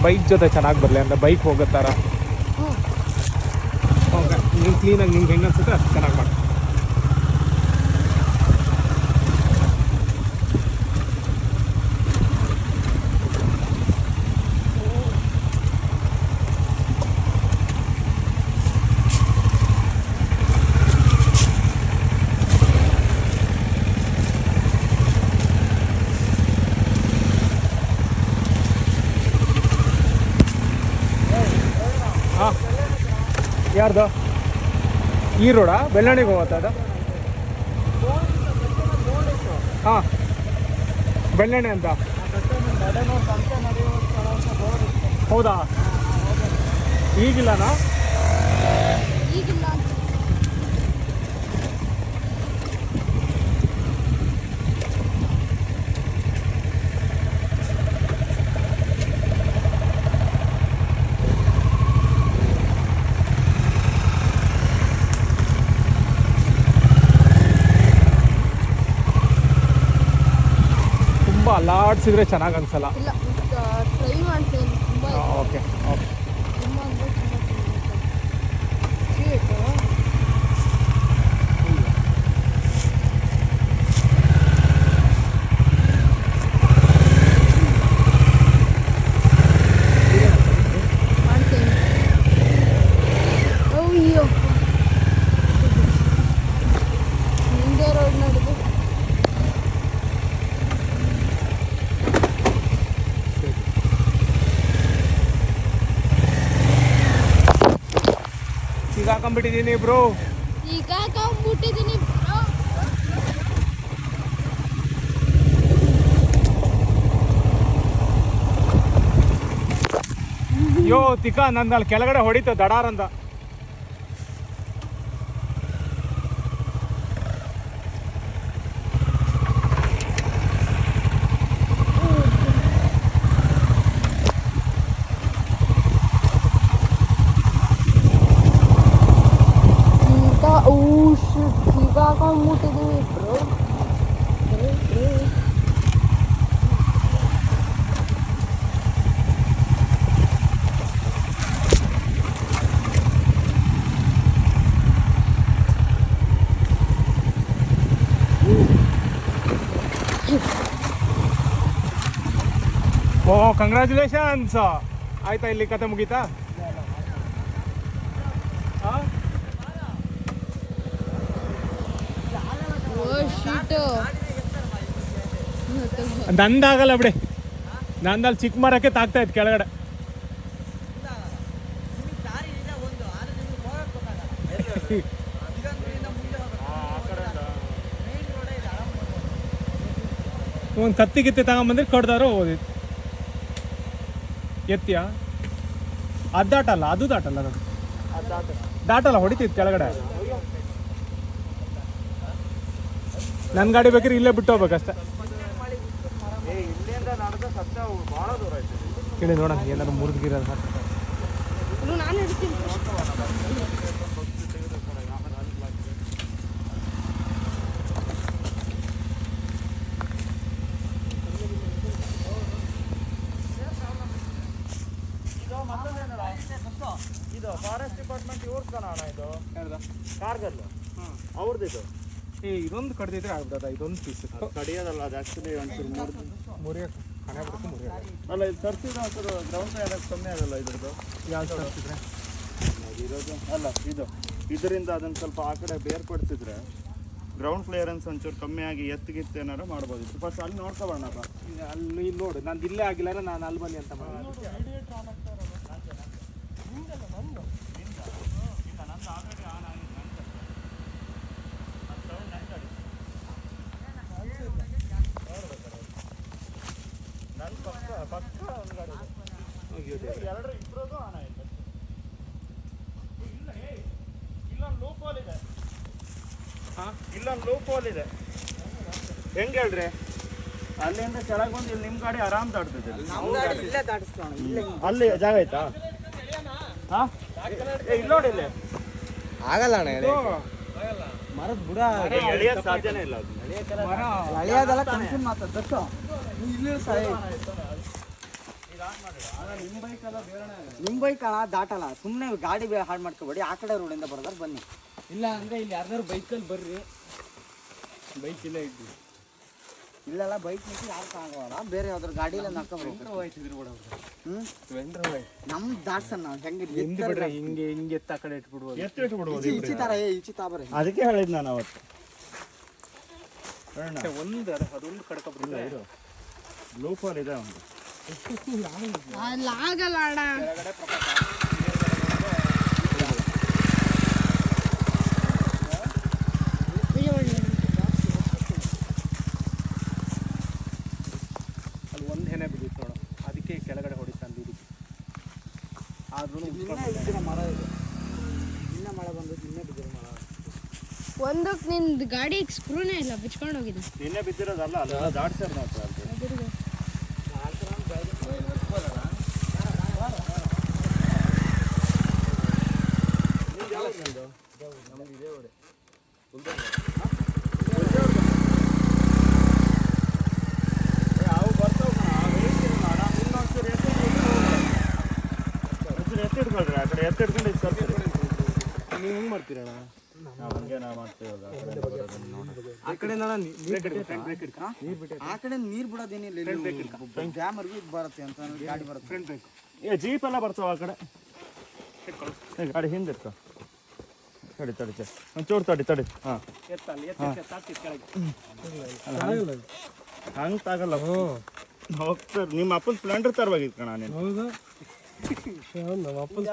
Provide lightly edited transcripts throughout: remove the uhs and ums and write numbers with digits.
Bike ಜೊತೆ ಚೆನ್ನಾಗಿ ಬರಲಿ ಅಂದರೆ ಬೈಕ್ ಹೋಗೋ ಥರ. ಓಕೆ, ನೀವು ಕ್ಲೀನಾಗಿ ನಿಮ್ಗೆ ಹೆಂಗೆ ಅನ್ಸುತ್ತೆ ಅಷ್ಟು ಚೆನ್ನಾಗಿ ಮಾಡಿ. ಹಾಂ, ಯಾರ್ದು? ಈ ರೋಡಾ? ಬೆಳ್ಳಣಿಗೆ ಹೋಗುತ್ತಾ ಅದು? ಹಾಂ, ಬೆಳ್ಳಣೆ ಅಂತ. ಹೌದಾ? ಈಗಿಲ್ಲನಾ? ಅಲ್ಲಾಡ್ಸಿದ್ರೆ ಚೆನ್ನಾಗಿ ಅನ್ಸಲ್ಲ. Okay okay. ಸಿಗಾಕೊಂಡ್ಬಿಟ್ಟಿದ್ದೀನಿ ಬ್ರೋ. ಯೋ ತಿಕ್ಕ, ನಂದು ಅಲ್ಲಿ ಕೆಳಗಡೆ ಹೊಡಿತು ದಡಾರಂದ. ಓ, ಕಂಗ್ರ್ಯಾಚುಲೇಷನ್ಸ್. ಆಯ್ತಾ, ಇಲ್ಲಿ ಕತೆ ಮುಗೀತಾ? ನಂದಾಗಲ್ಲ ಬಿಡಿ, ನಂದಲ್ಲಿ ಚಿಕ್ಕ ಮರಕ್ಕೆ ತಾಗ್ತಾ ಇತ್ತು ಕೆಳಗಡೆ. ಒಂದು ಕತ್ತಿ ಗಿತ್ತಿ ತಗೊಂಬಂದ್ರೆ ಕಡ್ದಾರು ಓದಿತ್ತು. ಎತ್ತಿಯಾ? ಅದು ದಾಟಲ್ಲ, ಅದು ದಾಟಲ್ಲ, ನಾನು ದಾಟಲ್ಲ, ಹೊಡಿತಿತ್ತು ಕೆಳಗಡೆ. ನನ್ನ ಗಾಡಿ ಬೇಕಾದ್ರೆ ಇಲ್ಲೇ ಬಿಟ್ಟು ಹೋಗ್ಬೇಕಷ್ಟೆ. ಕೇಳಿ ನೋಡೋಣ, ಏನಾದ್ರು ಮುರಿದ್ಗಿರೋದು. ಇದು ಫಾರೆಸ್ಟ್ ಡಿಪಾರ್ಟ್ಮೆಂಟ್ ಇವ್ರದ್ದು ಅಣ್ಣ, ಇದು ಕಾರ್ಗಲ್ ಅವ್ರದ್ದು. ಇದೊಂದು ಕಡ್ದಿದ್ರೆ ಆಗ್ಬಿಡದ. ಇದೊಂದು ಪೀಸ್ ಕಡಿಯೋದಲ್ಲ, ಅದು ಆ್ಯಕ್ಚುಲಿ ಒಂಚೂರು ಮುರಿಯೋಕೆ ಹಣೆ ಬಿಡ್ತು ಮುರಿಯೋದು. ಅಲ್ಲ, ಇದು ತರಿಸಿದ್ರೆ ಒಂಚೂರು ಗ್ರೌಂಡ್ ಯಾವ್ದು ಕಮ್ಮಿ ಆಗಲ್ಲ ಇದ್ರದ್ದು. ಯಾವ್ದು ತರಿಸಿದ್ರೆ ಇರೋದು ಅಲ್ಲ, ಇದರಿಂದ ಅದನ್ನು ಸ್ವಲ್ಪ ಆ ಕಡೆ ಬೇರ್ಪಡಿಸಿದ್ರೆ ಗ್ರೌಂಡ್ ಕ್ಲಿಯರೆನ್ಸ್ ಒಂಚೂರು ಕಮ್ಮಿ ಆಗಿ ಎತ್ತಿಗಿತ್ತು ಏನಾರು ಮಾಡ್ಬೋದಿತ್ತು. ಫಸ್ಟ್ ಅಲ್ಲಿ ನೋಡ್ಕೊಬೋಣ. ಅಲ್ಲಿ ನೋಡು, ನಂದು ಇಲ್ಲೇ ಆಗಿಲ್ಲ, ನಾನು ಅಲ್ಲಿ ಬನ್ನಿ ಅಂತ ಮಾಡಿ. ಇಬ್ಬರದು ಆನ್ ಆಯ್ತು. ಇಲ್ಲೊಂದು ಲೂಪ್ ಹೋಲ್ ಇದೆ. ಇಲ್ಲೊಂದು ಲೂಪ್ ಹೋಲ್ ಇದೆ. ಹೆಂಗೆ ಹೇಳ್ರಿ, ಅಲ್ಲಿಂದ ಕೆಳಗೆ ಬಂದು ಇಲ್ಲಿ ನಿಮ್ಮ ಗಾಡಿ ಆರಾಮ್ ದಾಟ್ತಿದೆ. ಅಲ್ಲಿ ಜಾಗ ಆಯ್ತಾ? ಇಲ್ಲಿ ನೋಡಿ, ಇಲ್ಲಿ ಆಗಲ್ಲ ಅಣ್ಣ, ಮರದ ಬುಡ ಎಳಿಯೋದು ಸಾಧ್ಯನೇ ಇಲ್ಲ. ಅದು ಅಳಿಯೋದೆಲ್ಲ ಕನ್ಫ್ಯೂಸ್ ಮಾತಾಡ್ತು. ಇದು ಆನ್ ಮಾಡಿಡ. ನಿಮ್ಮ ಬೈಕ್ ಅಣ್ಣ ದಾಟಲ್ಲ, ಸುಮ್ಮನೆ ಗಾಡಿ ಹಾಳು ಮಾಡ್ಕೋಬೇಡಿ, ಆ ಕಡೆ ರೋಡಿಂದ ಬರೋದಾರ ಬನ್ನಿ. ಇಲ್ಲ ಅಂದ್ರೆ ಇಲ್ಲಿ ಯಾರ್ದಾರು ಬೈಕಲ್ಲಿ ಬರ್ರಿ, ಬೈಕ್ ಇಲ್ಲ ಇಡ್ರಿ. ಇಲ್ಲೆಲ್ಲ ಬೈಕ್ ನಿಂತು ಯಾರು ಕಾಣೋಲ್ಲ, ಬೇರೆ ಯಾವ್ದಾರು ಗಾಡಿಲ್ಲ ನಡ್ಕೊಬೇಕು. ನಮ್ ದಾಟ್ಸನ್ ನಾವು ಹೆಂಗೆ ಹಿಂಗೆ ಹಿಂಗೆ ಎತ್ತ ಆ ಕಡೆ ಇಟ್ಬಿಡ್ಬೋದು. ಈಚಿ ತರ ಈಚಿ ತಾಬರ. ಅದಕ್ಕೆ ಹೇಳಿದ್ ನಾನು ಅವತ್ತು ಒಂದು ಅದೊಂದು ಕಡ್ಕೊಬಿಡಿಲ್ಲ. ಇದು ಲೂಪಲ್ ಇದೆ ಒಂದು ಆಗಲ್ಲ ಅಣ್ಣ. ಅಲ್ಲಿ ಒಂದು ಹೆನೆ ಬಿದ್ದಿತ್ತು ನೋಡು, ಅದಕ್ಕೆ ಕೆಳಗಡೆ ಹೊಡಿತಾನೆ ಇದಕ್ಕೆ. ಆದ್ರೂ ಮರ ಇದೆ, ಇನ್ನೇ ಮಳೆ ಬಂದು ಇನ್ನೇ ಬಿದ್ದಿರೋ ಮರ. ಒಂದಕ್ಕೆ ನಿಂದು ಗಾಡಿಗೆ ಸ್ಕ್ರೂನೇ ಇಲ್ಲ, ಬಿಚ್ಕೊಂಡು ಹೋಗಿದೆ. ನಿನ್ನೆ ಬಿದ್ದಿರೋದಲ್ಲ, ಅಲ್ಲ ದಾಟ್ಸರ್ ನಾವು ಎತ್ತಿಡ್ಕೊಳ್ರಿ, ಆ ಕಡೆ ಎತ್ತಿಡ್ಕೊಂಡು ಸ್ವಲ್ಪ ನೀವು ಹೆಂಗೆ ಮಾಡ್ತೀರಣ್ಣ? ನಾವು ಹಂಗೆ ನಾವು ಮಾಡ್ತೀವಲ್ಲ ಆ ಕಡೆ ಆ ಕಡೆ ನೀರು ಬಿಡೋದೇನಿಲ್ಲ, ಡ್ಯಾಮರ್ಗೂ ಇದು ಬರುತ್ತೆ ಅಂತ ಗಾಡಿ ಬರುತ್ತೆ. ಫ್ರಂಟ್ ಬೇಕು. ಏ ಜೀಪ್ ಎಲ್ಲ ಬರ್ತಾವ ಆ ಕಡೆ. ಗಾಡಿ ಹಿಂದೆ ಇರ್ತಾವ. ತಡಿ ತಡಿ ತಡಿ ಒಂಚೂರು ತಡಿ ತಡಿ. ಹಾಂ ಎತ್ತಲ್ಲಿ ಎತ್ತಿ ಕೆಳಗೆ ಹಂಗೆ ತಾಗಲ್ಲ. ಹೋಗ್ತಾರೆ ನಿಮ್ಮ ಅಪ್ಪನ ಸ್ಪ್ಲೆಂಡರ್ ತರವಾಗಿತ್ತು ಕಣ ನೀನು. ಹೌದಾ? ನಮ್ಮ ಅಪ್ಪನ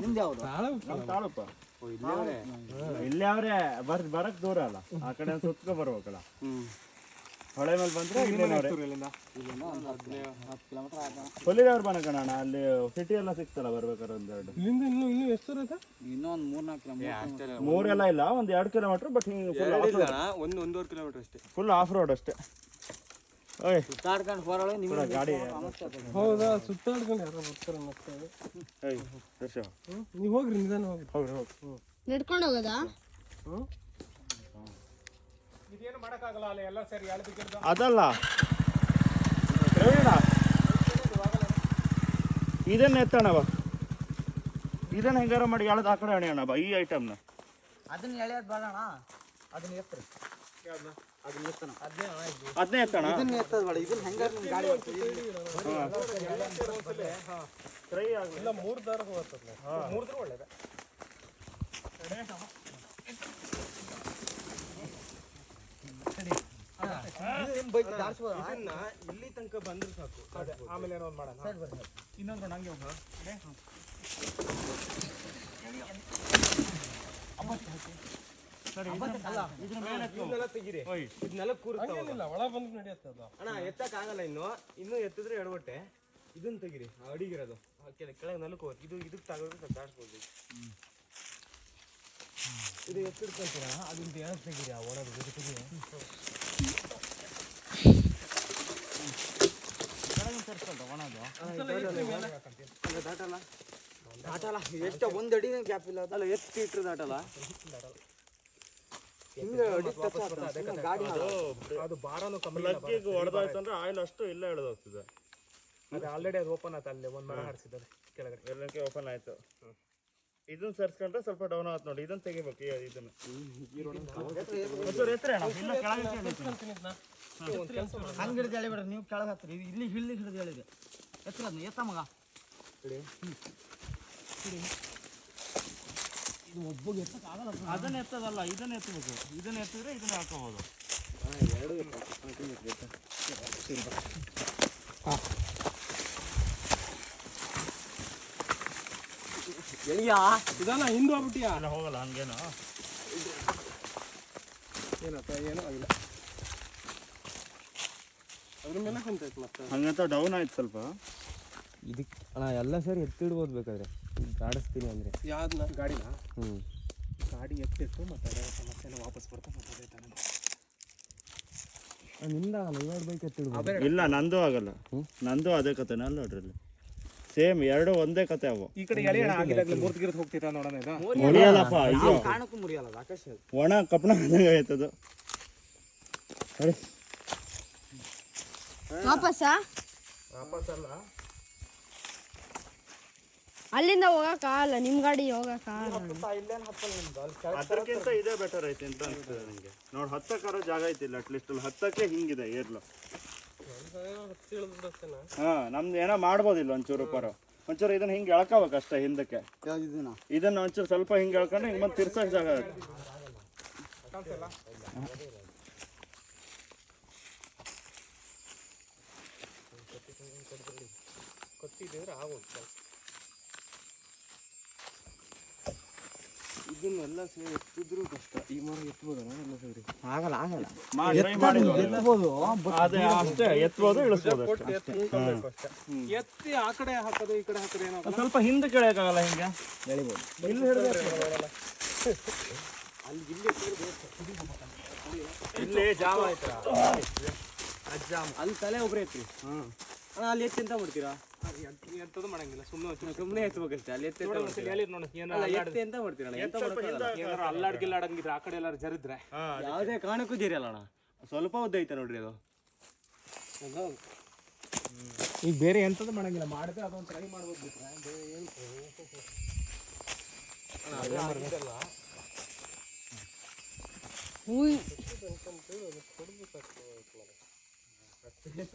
ನಿಮ್ದು ಯಾವುದು? ನಮ್ಮ ತಾಳಪ್ಪ ಇಲ್ಲೇ ಅವ್ರೆ ಬರಕ್ ದೂರ ಅಲ್ಲ, ಆ ಕಡೆ ಸುತ್ಕೊ ಬರ್ಬೇಕಲ್ಲ. ಹೊಳೆ ಮೇಲೆ ಬಂದ್ರೆ ಹೊಲಿದವ್ರು ಬನಕಣ ಅಲ್ಲಿ ಸಿಟಿ ಎಲ್ಲ ಸಿಕ್ತಲ್ಲ ಬರ್ಬೇಕಾದ್ರೆ ಒಂದೆರಡು. ಇನ್ನೂ ಎಷ್ಟು ದೂರ ಐತೆ? ಇನ್ನೂ ಒಂದು 3-4 ಕಿಲೋಮೀಟರ್. ಮೂರೆಲ್ಲ ಇಲ್ಲ, ಒಂದು 2 ಕಿಲೋಮೀಟರ್. ಬಟ್ ಹಿಂಗೆ ಒಂದೂವರೆ ಕಿಲೋಮೀಟರ್ ಅಷ್ಟೇ. ಫುಲ್ ಆಫ್ ರೋಡ್ ಅಷ್ಟೇ. ಓಯ್ ಸುತ್ತಾಡ್ಕೊಂಡು ಹೊರೊಳಗೆ ನಿಮ್ಮ ಗಾಡಿ ಹೌದಾ? ಸುತ್ತಾಡ್ಕೊಂಡು ಯಾರೋ ಬರ್ತಾರೆ ಮತ್ತೆ. ನೀವು ಹೋಗ್ರಿ, ನಿಧಾನ ಹೋಗ್ರಿ. ಹೋಗ್ರಿ ಹೋಗಿ. ನಡ್ಕೊಂಡು ಹೋಗೋದಾ? ಇದೇನು ಮಾಡೋಕ್ಕಾಗಲ್ಲ, ಅಲ್ಲಿ ಎಲ್ಲ ಸರಿ ಅದಲ್ಲ ಪ್ರವೀಣ, ಇದನ್ನ ಎತ್ತಣವ, ಇದನ್ನ ಹೆಂಗಾರ ಮಾಡಿ ಎಳ್ದು ಆ ಕಡೆ ಅಣ್ಣ ಬಾ ಈ ಐಟಮ್ನ. ಅದನ್ನ ಎಳೆಯೋದು ಬೇಡ ಅಣ್ಣ, ಅದನ್ನ ಎತ್ತರಿ. ಅದನ್ನೇ ಎತ್ತಣ. ಇದನ್ನ ಎತ್ತೋದು ಬೇಡ, ಇದನ್ನ ಹೆಂಗಾರ ನಿಮ್ಮ ಗಾಡಿ ಟ್ರೈ ಆಗಲಿಲ್ಲ. 3 ದಾರ ಹೋಗ್ತದೆ. 3 ದಾರ ಒಳ್ಳೇದು. ನಿಮ್ಮ ಬೈಕ್ ದಾಟ್ಸ್ಬೋದ? ಇಲ್ಲಿ ತನಕ ಬಂದ್ರೆ ಸಾಕು. ಆಮೇಲೆ ಏನೋ ಒಂದು ಮಾಡೋಣ. ಇನ್ನೊಂದು ಹಂಗೆ ಹೋಗ. ಇದನ್ನೆಲ್ಲ ತೆಗೀರಿ, ಇದನ್ನೆಲ್ಲ ಕೂರಿಲ್ಲ. ಒಳ ಬಂದು ನಡೆಯುತ್ತೆ ಅದು ಅಣ್ಣ. ಎತ್ತಕ್ಕಾಗಲ್ಲ, ಇನ್ನೂ ಎತ್ತಿದ್ರೆ ಎಡವಟ್ಟೆ. ಇದನ್ನ ತೆಗೀರಿ, ಅಡಿಗಿರೋದು ಕೆಳಗೆ ನಲುಕು ಇದು ಇದಕ್ಕೆ ತಗೋದು ದಾಟ್ಸ್ಬೋದು. ಇದು ಎತ್ತಿಡ್ಕೊಂತೀರ, ಅದನ್ನ ಏನಕ್ಕೆ ತೆಗೀರಿ, ಆ ಒಳಗೆ ತೆಗೀರಿ. ದಾಟಲ್ಲ, ಎಷ್ಟು 1 ಅಡಿ ಗ್ಯಾಪ್ ಇಲ್ಲ. ಅದಲ್ಲ ಎತ್ತಿ ಇಟ್ಟರು ದಾಟಲ್ಲ. ಹಿಂಗೆ ಅಡಿ ಟಚ್ ಆಗ್ತದೆ ಗಾಡಿ. ಅದು ಭಾರನೂ ಕಮ್ಮಿ. ಪ್ಲಗ್ಗಿಗೆ ಹೊಡೆದಾಯ್ತಂದ್ರೆ ಆಯಿಲ್ ಅಷ್ಟು ಇಲ್ಲ ಎಳೆದೋಗ್ತದೆ. ಅದು ಆಲ್ರೆಡಿ ಅದು ಓಪನ್ ಆಯ್ತು, ಅಲ್ಲಿ ಒಂದು ಮರ ಹಾರಿಸಿದ್ದಾರೆ ಕೆಳಗಡೆ. ಎಲ್ಲಕ್ಕೆ ಓಪನ್ ಆಯ್ತು. ಇದನ್ನ ಸರ್ಸ್ಕೊಂಡ್ರೆ ಸ್ವಲ್ಪ ಡೌನ್ ಆಯ್ತು ನೋಡಿ. ಇದನ್ನ ತೆಗಿಬೇಕು. ಇದನ್ನ ಹಂಗೆ ಹಿಡಿದು ಹೇಳಿಬಿಡ್ರಿ, ನೀವು ಕೆಳಗೆ ಹತ್ತಿರಿ. ಇಲ್ಲಿ ಹಿಡಿದು ಹೇಳಿದೆ ಎತ್ತರ ಅದನ್ನ ಎತ್ತ ಮಗ. ಅದನ್ನ ಎತ್ತದಲ್ಲ, ಇದನ್ನ ಎತ್ತಬೇಕು. ಇದನ್ನ ಎತ್ತಿದ್ರೆ ಇದನ್ನ ಹಾಕೋಬಹುದು. ಎಳಿಯಾ ಇದನ್ನ ಹಿಂದೆ ಹೋಗ್ಬಿಟ್ಟಿಯಾ? ಅಲ್ಲ ಹೋಗಲ್ಲ ಹಂಗೇನು. ಏನಪ್ಪ ಏನೂ ಆಗಿಲ್ಲ. ಅದ್ರ ಮೇಲೆ ಕುಂತೈತೆ ಮತ್ತೆ. ಹಂಗಂತ ಡೌನ್ ಆಯ್ತು ಸ್ವಲ್ಪ. ಇದಕ್ಕೆ ಅಣ್ಣ ಎಲ್ಲ ಸರಿ ಎತ್ತಿಡ್ಬೋದು ಬೇಕಾದ್ರೆ, ಗಾಡಿಸ್ತೀನಿ ಅಂದರೆ. ಯಾವ್ದನ್ನ? ಗಾಡಿನ? ಗಾಡಿ ಎತ್ತಿತ್ತು ಮತ್ತೆ ಅದೇ ಸಮಸ್ಯೆನ ವಾಪಸ್ ಬರ್ತಾ ಮಾತಾಡೈತೆ ನಾನು. ನಿಂದ ಇವಾಗ ಬೈಕ್ ಎತ್ತಿಡ್ಬೋದು. ಇಲ್ಲ ನಂದು ಆಗಲ್ಲ, ನಂದು ಅದೇ ಕತೆನೇ ಅಲ್ಲ ನೋಡ್ರಿ. ಸೇಮ್ ಎರಡು ಒಂದೇ ಕತೆ ಅವು. ಈ ಕಡೆ ಎಳೆಯೋಣ ಆಗಿದಾಗಲೇ ಮುರಿದ್ಗಿರ್ದು ಹೋಗ್ತಿತ್ತ ನೋಡೋಣ. ಇದು ಮುರಿಯಲ್ಲಪ್ಪ, ಇದು ಕಾರಣಕ್ಕೂ ಮುರಿಯಲ್ಲ ಆಕಾಶ. ಒಣ ಕಪ್ಪಣ ಆಯ್ತದು. ವಾಪಸ್ಸಾ? ವಾಪಸ್ ಅಲ್ಲ, ಅಲ್ಲಿಂದ ಹೋಗಕ್ಕಾಗಲ್ಲ, ನಿಮ್ಮ ಗಾಡಿ ಹೋಗಕ್ಕಾಗಲ್ಲ. ಇಲ್ಲೇನು ಹತ್ತಲ್ಲ ನಿಮ್ದು ಅಲ್ಲಿ ಕೆಳಗೆ ಅದಕ್ಕಿಂತ ಇದೇ ಬೆಟರ್ ಐತೆ ಅಂತ ಅನ್ಸ್ತದೆ ನನಗೆ. ನೋಡಿ ಹತ್ತಕ್ಕಾರ ಜಾಗ ಐತಿಲ್ಲ ಅಟ್ಲೀಸ್ಟ್ ಅಲ್ಲಿ ಹತ್ತಕ್ಕೆ ಹಿಂಗಿದೆ ಏರ್ಲು. ನಮ್ದು ಏನೋ ಮಾಡ್ಬೋದಿಲ್ಲ ಒಂಚೂರು ಒಂಚೂರು ಇದನ್ನ ಹಿಂಗೆ ಎಳ್ಕೋಬೇಕು ಅಷ್ಟೇ ಹಿಂದಕ್ಕೆ. ಇದನ್ನ ಒಂಚೂರು ಸ್ವಲ್ಪ ಹಿಂಗೆ ಎಳ್ಕೊಂಡ್ರೆ ಹಿಂಗೆ ಮತ್ತೆ ತಿರ್ಸಕ್ ಜಾಗ ಆಗುತ್ತೆ. ಇದನ್ನೆಲ್ಲ ಸೇರಿ ಎತ್ತಿದ್ರು ಕಷ್ಟ. ಈ ಮರ ಎತ್ಬೋದಲ್ಲ ಎಲ್ಲ ಸೇರಿ? ಆಗಲ್ಲ ಎತ್ಬೋದು ಅಷ್ಟೇ, ಎತ್ಬೋದು ಇಳಿಸ್ಬೋದು ಎತ್ತಿ ಆ ಕಡೆ ಹಾಕೋದು ಈ ಕಡೆ ಹಾಕೋದು ಏನೋ ಸ್ವಲ್ಪ ಹಿಂದೆ ಕೆಳಕಾಗಲ್ಲ ಹಿಂಗೆ ಎಳಿಬೋದು. ಇಲ್ಲಿ ಹಿಡಿದ್ರೆ ಇಲ್ಲಿ ಜಾಮ ಆಯ್ತಾ? ಅಲ್ಲಿ ತಲೆ ಒಬ್ರು ಐತ್ರಿ. ಅಣ್ಣ ಅಲ್ಲಿ ಎತ್ತಿ ಎಂತ ಮಾಡ್ತೀರಾ? ಎಂತದು ಮಾಡಂಗಿಲ್ಲ, ಸುಮ್ಮನೆ ಎತ್ತಬೇಕಷ್ಟೇ. ಅಲ್ಲಿ ಎತ್ತಿ ಎತ್ತಿ ಎಂತ ಮಾಡ್ತೀರ? ಏನಾರು ಅಲ್ಲಾಡ್ಗಿಲ್ಲಾಡಂಗಿದ್ರೆ ಆ ಕಡೆ ಎಲ್ಲಾರು ಜರಿದ್ರೆ ಯಾವುದೇ ಕಾರಣಕ್ಕೂ ಜರಿಯಲ್ಲ ಅಣ್ಣ. ಸ್ವಲ್ಪ ಉದ್ದ ಐತೆ ನೋಡ್ರಿ ಅದು. ಈಗ ಬೇರೆ ಎಂತದ್ದು ಮಾಡಂಗಿಲ್ಲ, ಮಾಡಿದ್ರೆ ಅದೊಂದು ಟ್ರೈ ಮಾಡ್ಬೋದು ಬಿಟ್ರೆ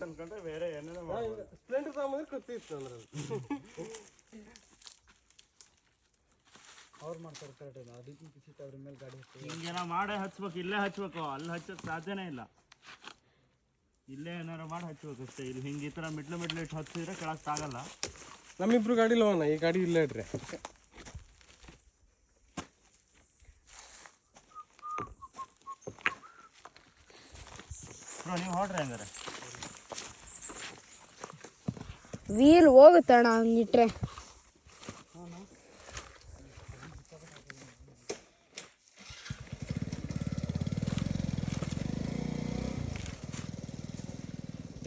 ಅನ್ಕೊಂಡ್ರೆ ಬೇರೆ ಏನೇನೋ ಸ್ಪ್ಲೆಂಡರ್ ತಗೊಂಡ್ರೆ ಕತ್ತಿತ್ತು ಅಂದ್ರೆ ಅವ್ರು ಮಾಡ್ತಾರೆ ಕರೆಕ್ಟ್. ಅದಕ್ಕೆ ಅವ್ರ ಮೇಲೆ ಗಾಡಿ ಹಿಂಗೇನ ಮಾಡೇ ಹಚ್ಬೇಕು, ಇಲ್ಲೇ ಹಚ್ಬೇಕು. ಅಲ್ಲಿ ಹಚ್ಚೋಕೆ ಸಾಧ್ಯನೇ ಇಲ್ಲ. ಇಲ್ಲೇ ಏನಾರು ಮಾಡಿ ಹಚ್ಬೇಕು ಅಷ್ಟೇ. ಇಲ್ಲಿ ಹಿಂಗೆ ಈ ಥರ ಮಿಡ್ಲು ಇಟ್ಟು ಹಚ್ಚಿದ್ರೆ ಕೆಳಕ್ಕೆ ಆಗಲ್ಲ. ನಮ್ಮಿಬ್ರು ಗಾಡಿ ಲೋನ, ಈ ಗಾಡಿ ಇಲ್ಲೇ ಇಡ್ರಿ. ನೀವು ಹೊಡ್ರಿ ಹಂಗಾರೆ. ವೀಲ್ ಹೋಗುತ್ತಣ್ಣ ಹಂಗಿಟ್ರೆ.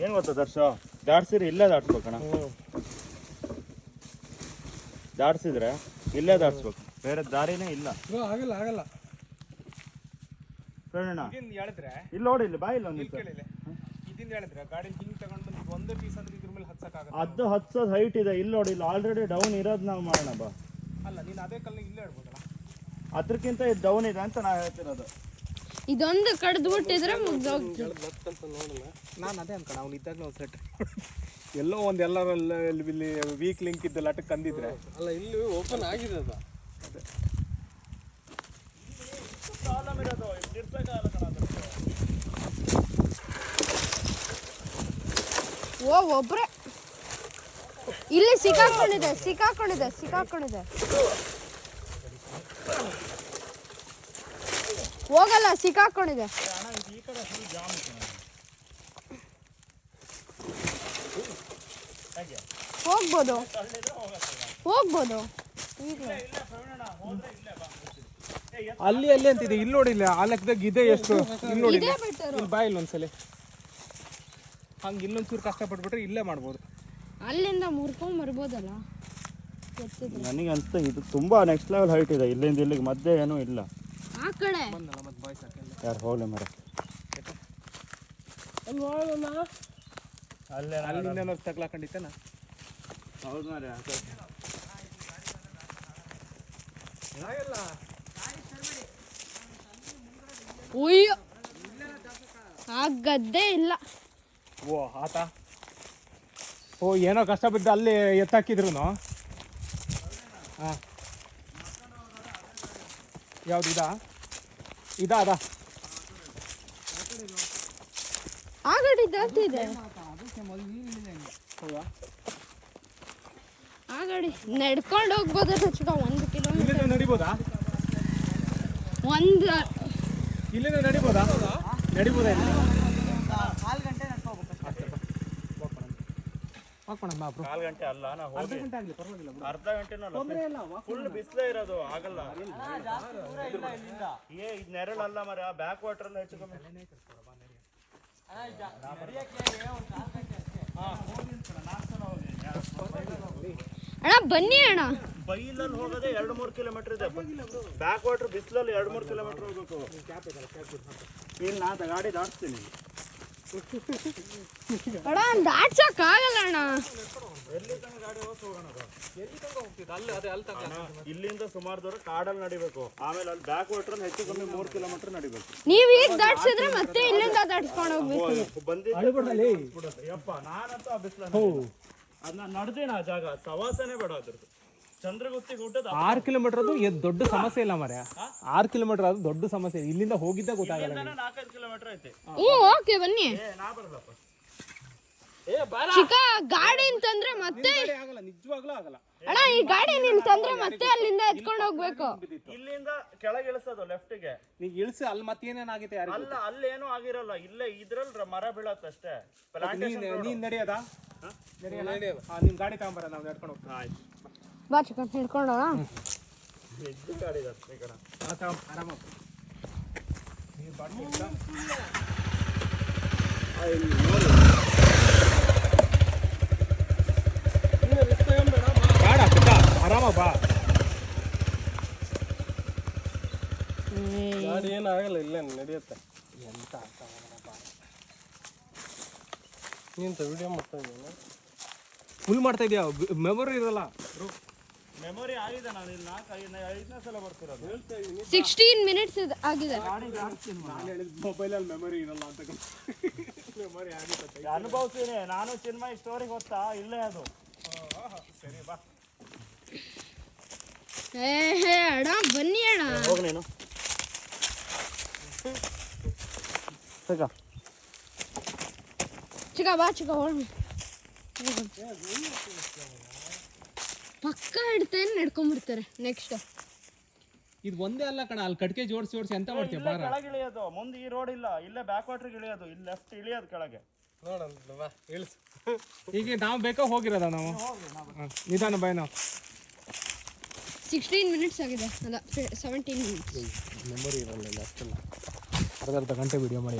ಏನು ಗೊತ್ತಾ ದರ್ಶ, ದಾಟ್ಸಿದ್ರೆ ಇಲ್ಲೇ ದಾಟ್ಸ್ಬೇಕಣ್ಣ. ದಾಟ್ಸಿದ್ರೆ ಇಲ್ಲೇ ದಾಟ್ಸ್ಬೇಕು, ಬೇರೆ ದಾರಿನೇ ಇಲ್ಲ. ಆಗಲ್ಲ ಆಗಲ್ಲ. ಹೇಳಿದ್ರೆ ಇಲ್ಲಿ ನೋಡಿ, ಇಲ್ಲಿ ಬಾ, ಇಲ್ಲ ಒಂದು ಇದರಿಂದ ಹೇಳಿದ್ರೆ ಗಾಡಿ ಹಿಂಗ್ ತಗೊಂಡು ಬಂದು ಒಂದೇ ಪೀಸ್ ಅಂದ್ರೆ ಇದ್ರ ಮೇಲೆ ಹಚ್ಚಕ್ಕಾಗಲ್ಲ. ಅದು ಹಚ್ಚೋದು ಹೈಟ್ ಇದೆ. ಇಲ್ಲಿ ನೋಡಿ, ಇಲ್ಲಿ ಆಲ್ರೆಡಿ ಡೌನ್ ಇರೋದು ನಾವು ಮಾಡೋಣ ಬಾ. ಅಲ್ಲ, ನೀನು ಅದೇ ಕಲ್ಲಿಗೆ ಇಲ್ಲೇ ಇಡ್ಬೋದಲ್ಲ. ಅದಕ್ಕಿಂತ ಇದು ಡೌನ್ ಇದೆ ಅಂತ ನಾ ಹೇಳ್ತಿರೋದು. ಇದೊಂದು ಕಡ್ದು ಬಿಟ್ಟಿದ್ರೆ ಮುಗ್ದೋಗ್ತು. ನೋಡಲ್ಲ, ನಾನು ಅದೇ ಅನ್ಕೊಂಡ ಅವ್ನು ಇದ್ದಾಗಲೇ ಒಂದು ಸೆಟ್ ಎಲ್ಲೋ ಒಂದು ಎಲ್ಲರೆಲ್ಲ ಇಲ್ಲಿ ವೀಕ್ ಲಿಂಕ್ ಇದ್ದ ಲಟಕ್ ಕಂದಿದ್ರೆ. ಅಲ್ಲ, ಇಲ್ಲಿ ಓಪನ್ ಆಗಿದೆ ಅದು. ಅದೇ ಪ್ರಾಬ್ಲಮ್ ಇರೋದು. ಓ ಒಬ್ರೆ ಇಲ್ಲಿ ಸಿಕ್ಕಾಕೊಂಡಿದೆ. ಹೋಗಲ್ಲ, ಸಿಕ್ಕಾಕೊಂಡಿದೆ. ಹೋಗ್ಬೋದು ಅಲ್ಲಿ ಅಂತಿದೆ. ಇಲ್ಲಿ ನೋಡಿಲ್ಲ, ಆ ಲೆಕ್ಕದಾಗ ಇದೆ ಎಷ್ಟು. ಇಲ್ಲಿ ನೋಡಿ, ಇಲ್ಲಿ ಬಾ, ಇಲ್ಲೊಂದ್ಸಲಿ ಹಂಗೆ ಇನ್ನೊಂದ್ಚೂರು ಕಷ್ಟಪಟ್ಬಿಟ್ರೆ ಇಲ್ಲೇ ಮಾಡ್ಬೋದು. ಅಲ್ಲಿಂದ ಮುರ್ಕೊಂಡ್ ಬರ್ಬೋದಲ್ಲ. ನನಗೆ ಅನ್ಸುತ್ತೆ ಇದು ತುಂಬಾ ನೆಕ್ಸ್ಟ್ ಲೆವೆಲ್ ಹೈಟ್ ಇದೆ. ಇಲ್ಲಿಂದ ಇಲ್ಲಿಗೆ ಮಧ್ಯೆ ಏನೂ ಇಲ್ಲ. ಆ ಕಡೆ ಯಾರು ಹೋಗ್ಲಿ ಮರ, ಅಲ್ಲಿಂದ ತಗ್ಲಾಕೊಂಡಿತ್ತೇನ? ಹೌದು ಮಾರ್ರೆ. ಅಯ್ಯೋ, ಆ ಗದ್ದೆ ಇಲ್ಲ. ಓ ಆತ, ಓ ಏನೋ ಕಷ್ಟ ಬಿದ್ದು ಅಲ್ಲಿ ಎತ್ತಾಕಿದ್ರು. ಹಾಂ, ಯಾವ್ದು ಇದಾ ಅದ ಆ ಗಾಡಿ ಜಾಸ್ತಿ ಇದೆ. ಆ ಗಾಡಿ ನಡ್ಕೊಂಡು ಹೋಗ್ಬೋದು. 1 ಕಿಲೋಮೀಟರ್ ನಡಿಬೋದಾ? ಇಲ್ಲಿಂದ ನಡಿಬೋದಾ? ನಡಿಬೋದಾ? ಇಲ್ಲಿ 4 ಗಂಟೆ ನಡ್ಕೋಬೇಕು. ಕಾಲು ಗಂಟೆ ಅಲ್ಲ, ನಾವು ಅರ್ಧ ಗಂಟೆ ಆಗಲಿ ಪರವಾಗಿಲ್ಲ. ಅರ್ಧ ಗಂಟೆನೂ ಅಲ್ಲ, ಫುಲ್ ಬಿಸಿಲೇ ಇರೋದು. ಆಗಲ್ಲ. ಇದು ನೆರಳಲ್ಲ ಮರ, ಬ್ಯಾಕ್ ವಾಟರ್ ಎಲ್ಲ ಹೆಚ್ಚು ಕಮ್ಮಿ. ಅಣ್ಣ ಬನ್ನಿ ಅಣ್ಣ. ಬೈಲಲ್ಲಿ ಹೋಗೋದೇ 2-3 ಕಿಲೋಮೀಟರ್ ಇದೆ. ಬ್ಯಾಕ್ ವಾಟರ್ ಬಿಸಿಲಲ್ಲಿ 2-3 ಕಿಲೋಮೀಟರ್ ಹೋಗ್ಬೇಕು. ಇಲ್ಲಿ ನಾ ಗಾಡಿ ದಾಟ್ತೀನಿ. ಅಣ್ಣ ದಾಟ್ಸಕ್ ಆಗಲ್ಲ ಅಣ್ಣ. ಎಲ್ಲಿ ತನಕ ಗಾಡಿ ಹೋಗೋಣ ಇಲ್ಲಿಂದ ಸುಮಾರು ದೂರ ಕಾಡಲ್ಲಿ ನಡಿಬೇಕು, ಆಮೇಲೆ ಅಲ್ಲಿ ಬ್ಯಾಕ್ ವಾಟ್ರಲ್ಲಿ ಹೆಚ್ಚು ಕಮ್ಮಿ 3 ಕಿಲೋಮೀಟರ್ ನಡಿಬೇಕು. ನೀವ್ ಈಗ ದಾಟ್ಸಿದ್ರೆ ಮತ್ತೆ ಇಲ್ಲಿಂದ ದಾಟ್ಸ್ಕೊಂಡು ಹೋಗ್ಬೇಕು. ಯಪ್ಪ ನಾನಂತೂ ಆ ಬಿಸಿಲ ಅದನ್ನ ನಡೆದೇನ ಆ ಜಾಗ ಸವಾಸನೆ ಬೇಡ ಅದ್ರದ್ದು. ಚಂದ್ರಗುತ್ತಿಗೆ ಊಟದ 6 ಕಿಲೋಮೀಟರ್ ಅದು ದೊಡ್ಡ ಸಮಸ್ಯೆ ಇಲ್ಲ ಮರ್ಯ. 6 ಕಿಲೋಮೀಟರ್ ಅದು ದೊಡ್ಡ ಸಮಸ್ಯೆ. ಇಲ್ಲಿಂದ ಹೋಗಿದ್ದ ಗೊತ್ತಾಗಲ್ಲ. 4-5 ಕಿಲೋಮೀಟರ್ ಐತೆ. ಓಕೆ ಬನ್ನಿ. ನಾ ಬರಲ್ಲಪ್ಪ. ಚಿಕ್ಕ ಗಾಡಿ ಅಂತಂದ್ರೆ ಮತ್ತೆ ಆಗಲ್ಲ, ನಿಜವಾಗ್ಲೂ ಆಗಲ್ಲ. ಅಣ್ಣ ಈ ಗಾಡಿ ನಿಂತಂದ್ರೆ ಮತ್ತೆ ಅಲ್ಲಿಂದ ಎತ್ಕೊಂಡು ಹೋಗ್ಬೇಕು. ಇಲ್ಲಿಂದ ಕೆಳಗೆ ಇಳಿಸೋದು ಲೆಫ್ಟಿಗೆ. ನೀಗ ಇಳಿಸಿ ಅಲ್ಲಿ ಮತ್ತೇನೇನಾಗೈತೆ ಯಾರು ಅಲ್ಲ ಅಲ್ಲೇನು ಆಗಿರಲ್ಲ, ಇಲ್ಲೇ ಇದ್ರಲ್ಲಿ ಮರ ಬೀಳತ್ತಷ್ಟೇ. ನೀನ್ ನಡೆಯೋದಾ? ನಿಮ್ ಗಾಡಿ ತಗೊಂಬರ, ನಾವು ನಡ್ಕೊಂಡು ಹೋಗ್ತೀವಿ. ಆಯ್ತು ಬಾ ಚಿಕ್ಕ ಹಿಡ್ಕೊಂಡೋಣ. ಹೆಚ್ಚು ಗಾಡಿ ಇದೆ ಈ ಕಡೆ. ಆರಾಮ ಆರಾಮ ಬಾ. ಗಾಡಿ ಏನಾಗಲ್ಲ, ಇಲ್ಲೇ ನಡೆಯುತ್ತೆ. ಎಂತ ನೀಂತ ವಿಡಿಯೋ ಮಾಡ್ತಾ ಇದ್ದೀನಿ. ಫುಲ್ ಮಾಡ್ತಾ ಇದೆಯಾ? ಮೆಮೊರಿ ಇರಲ್ಲ. ಮೆಮೊರಿ ಆಗಿದೆ, ನಾನು ಇಲ್ಲಿ 4-5ನೇ ಸಲ ಬರ್ತಿರೋದು. 16 ಮಿನಿಟ್ಸ್ ಆಗಿದೆ. ಮೊಬೈಲಲ್ಲಿ ಮೆಮೊರಿ ಇರಲ್ಲ ಅಂತ ಮೆಮೊರಿ ಆಗುತ್ತೆ. ಅನುಭವಿಸ್ತೀನಿ ನಾನು. ಚಿನ್ಮಯ್ ಸ್ಟೋರಿ ಗೊತ್ತಾ? ಇಲ್ಲೇ ಅದು. ಸರಿ ಬಾ ಅಣ್ಣ ಬನ್ನಿ ಅಣ್ಣ. ಹೋಗಿ ನೀನು. ಚಿಕ್ಕ ಬಾ ಚಿಕ್ಕ ಹೋಗೋಣ. ಪಕ್ಕ ಹಿಡ್ತೇನೆ ನಡ್ಕೊಂಡ್ಬಿಡ್ತಾರೆ ನೆಕ್ಸ್ಟ್. ಇದು ಒಂದೇ ಅಲ್ಲ ಕಣ, ಅಲ್ಲಿ ಕಟ್ಕೆ ಜೋಡಿಸಿ ಎಂತ ಮಾಡ್ತೀಯ? ಬಾರ ಕೆಳಗೆ ಇಳಿಯೋದು, ಮುಂದೆ ಈ ರೋಡ್ ಇಲ್ಲ, ಇಲ್ಲೇ ಬ್ಯಾಕ್ ವಾಟರ್ಗೆ ಇಳಿಯೋದು, ಇಲ್ಲಿ ಲೆಫ್ಟ್ ಇಳಿಯೋದು ಕೆಳಗೆ. ನೋಡೋಣ ಬಾ ಇಳಿಸು. ಈಗ ನಾವು ಬೇಕಾ ಹೋಗಿರೋದ ನಾವು? ನಿಧಾನ ಬಾಯ್. ನಾವು 16 ಮಿನಿಟ್ಸ್ ಆಗಿದೆ, ಅಲ್ಲ 17 ಮಿನಿಟ್ಸ್. ಮೆಮೊರಿ ಇರಲ್ಲ ಅಷ್ಟೆಲ್ಲ. ಅರ್ಧ ಗಂಟೆ ವಿಡಿಯೋ ಮಾಡಿ.